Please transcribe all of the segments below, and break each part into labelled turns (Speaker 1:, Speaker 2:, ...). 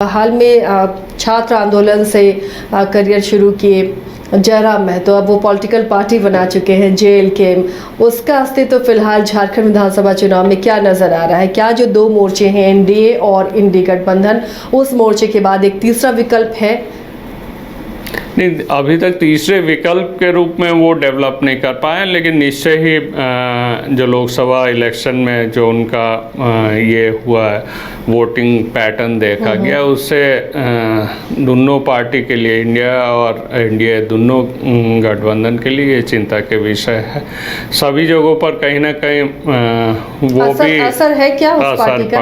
Speaker 1: हाल में छात्र आंदोलन से करियर शुरू किए जयराम महतो अब वो पॉलिटिकल पार्टी बना चुके हैं JLK। उसका अस्तित्व फिलहाल झारखंड विधानसभा चुनाव में क्या नजर आ रहा है? क्या जो दो मोर्चे हैं NDA और इंडी गठबंधन, उस मोर्चे के बाद एक तीसरा विकल्प है?
Speaker 2: नहीं, अभी तक तीसरे विकल्प के रूप में वो डेवलप नहीं कर पाए, लेकिन निश्चय ही जो लोकसभा इलेक्शन में जो उनका ये हुआ है, वोटिंग पैटर्न देखा गया, उससे दोनों पार्टी के लिए, इंडिया और NDA दोनों गठबंधन के लिए ये चिंता के विषय है। सभी जगहों पर कहीं ना कहीं वो भी
Speaker 1: असर है क्या उस पार्टी का?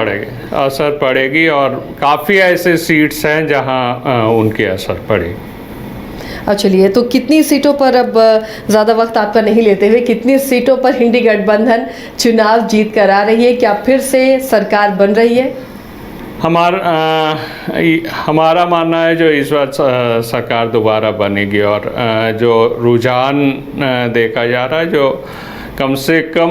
Speaker 2: असर पड़ेगी और काफ़ी ऐसे सीट्स हैं जहां उनकी असर पड़ेगी।
Speaker 1: चलिए, तो कितनी सीटों पर, अब ज़्यादा वक्त आपका नहीं लेते हुए, कितनी सीटों पर इंडी गठबंधन चुनाव जीत कर आ रही है? क्या फिर से सरकार बन रही है?
Speaker 2: हमारा मानना है जो इस बार सरकार दोबारा बनेगी और जो रुझान देखा जा रहा है, जो कम से कम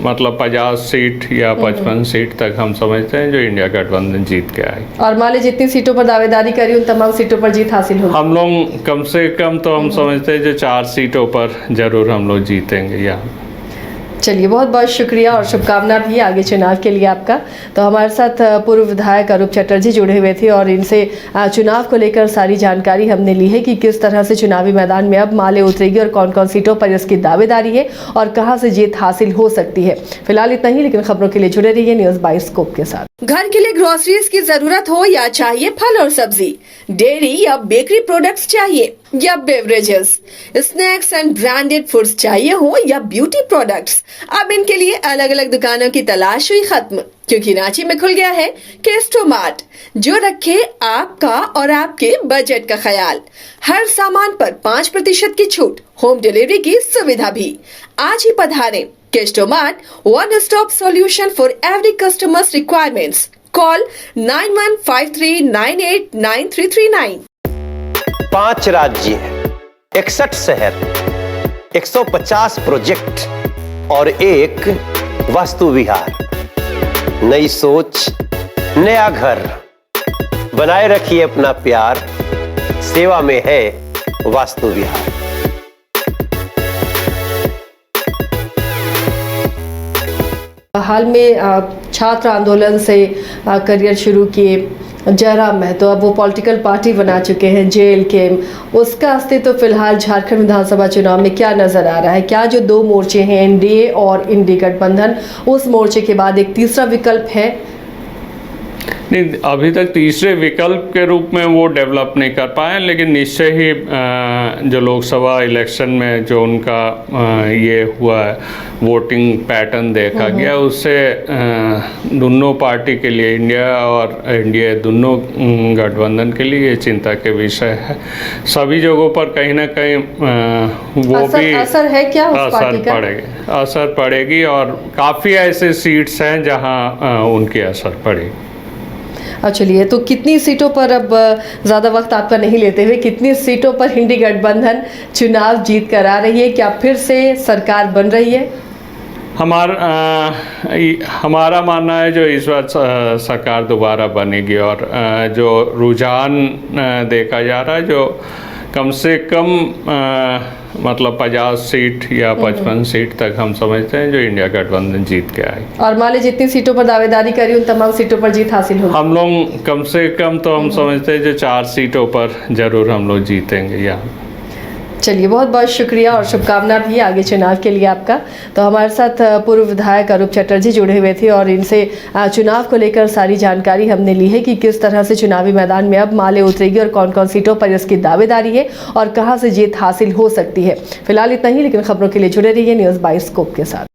Speaker 2: मतलब 50 सीट या 55 सीट तक हम समझते हैं जो इंडिया गठबंधन जीत के आए।
Speaker 1: और मान लीजिए जितनी सीटों पर दावेदारी करी उन तमाम सीटों पर जीत हासिल होगी।
Speaker 2: हम लोग कम से कम तो हम समझते हैं जो 4 सीटों पर जरूर हम लोग जीतेंगे यहाँ।
Speaker 1: चलिए, बहुत बहुत शुक्रिया और शुभकामना भी आगे चुनाव के लिए आपका। तो हमारे साथ पूर्व विधायक अरूप चटर्जी जुड़े हुए थे और इनसे चुनाव को लेकर सारी जानकारी हमने ली है कि किस तरह से चुनावी मैदान में अब माले उतरेगी और कौन कौन सीटों पर इसकी दावेदारी है और कहां से जीत हासिल हो सकती है। फिलहाल इतना ही, लेकिन खबरों के लिए जुड़े रहिए न्यूज़ बाइस्कोप के साथ।
Speaker 3: घर के लिए ग्रोसरीज की जरूरत हो या चाहिए फल और सब्जी, डेयरी या बेकरी प्रोडक्ट्स चाहिए या beverages, snacks and branded foods चाहिए हो या ब्यूटी प्रोडक्ट्स, अब इनके लिए अलग अलग दुकानों की तलाश हुई खत्म, क्योंकि रांची में खुल गया है केस्टोमार्ट, जो रखे आपका और आपके बजट का ख्याल। हर सामान पर 5% की छूट, होम डिलीवरी की सुविधा भी। आज ही पधारें केस्टोमार्ट, one stop solution for every customers requirements. Call 9153989339।
Speaker 4: 5 राज्य, 61 शहर, 150 प्रोजेक्ट और एक वास्तु विहार। नई सोच, नया घर, बनाए रखिए अपना प्यार, सेवा में है वास्तु विहार।
Speaker 1: हाल में छात्र आंदोलन से करियर शुरू किए जयराम महतो अब वो पॉलिटिकल पार्टी बना चुके हैं JLK। उसका अस्तित्व फिलहाल झारखंड विधानसभा चुनाव में क्या नजर आ रहा है? क्या जो दो मोर्चे हैं NDA और इंडी गठबंधन, उस मोर्चे के बाद एक तीसरा विकल्प है?
Speaker 2: नहीं, अभी तक तीसरे विकल्प के रूप में वो डेवलप नहीं कर पाए, लेकिन निश्चय ही जो लोकसभा इलेक्शन में जो उनका ये हुआ है, वोटिंग पैटर्न देखा गया, उससे दोनों पार्टी के लिए, इंडिया और NDA दोनों गठबंधन के लिए ये चिंता के विषय है। सभी जगहों पर कहीं ना कहीं वो भी
Speaker 1: असर है क्या उस पार्टी का?
Speaker 2: असर पड़ेगी और काफ़ी ऐसे सीट्स हैं जहां उनकी असर पड़ेगी।
Speaker 1: चलिए, तो कितनी सीटों पर, अब ज़्यादा वक्त आपका नहीं लेते हुए, कितनी सीटों पर इंडी गठबंधन चुनाव जीत कर आ रही है? क्या फिर से सरकार बन रही है?
Speaker 2: हमारा मानना है जो इस बार सरकार दोबारा बनेगी और जो रुझान देखा जा रहा है, जो कम से कम मतलब 50 सीट या 55 सीट तक हम समझते हैं जो इंडिया गठबंधन जीत के आए।
Speaker 1: और मान लीजिए जितनी सीटों पर दावेदारी करी उन तमाम सीटों पर जीत हासिल होगी।
Speaker 2: हम लोग कम से कम तो हम समझते हैं जो 4 सीटों पर जरूर हम लोग जीतेंगे यहाँ।
Speaker 1: चलिए, बहुत बहुत शुक्रिया और शुभकामना भी आगे चुनाव के लिए आपका। तो हमारे साथ पूर्व विधायक अरूप चटर्जी जुड़े हुए थे और इनसे चुनाव को लेकर सारी जानकारी हमने ली है कि किस तरह से चुनावी मैदान में अब माले उतरेगी और कौन कौन सीटों पर इसकी दावेदारी है और कहां से जीत हासिल हो सकती है। फिलहाल इतना ही, लेकिन खबरों के लिए जुड़े रहिए न्यूज़ बाइस्कोप के साथ।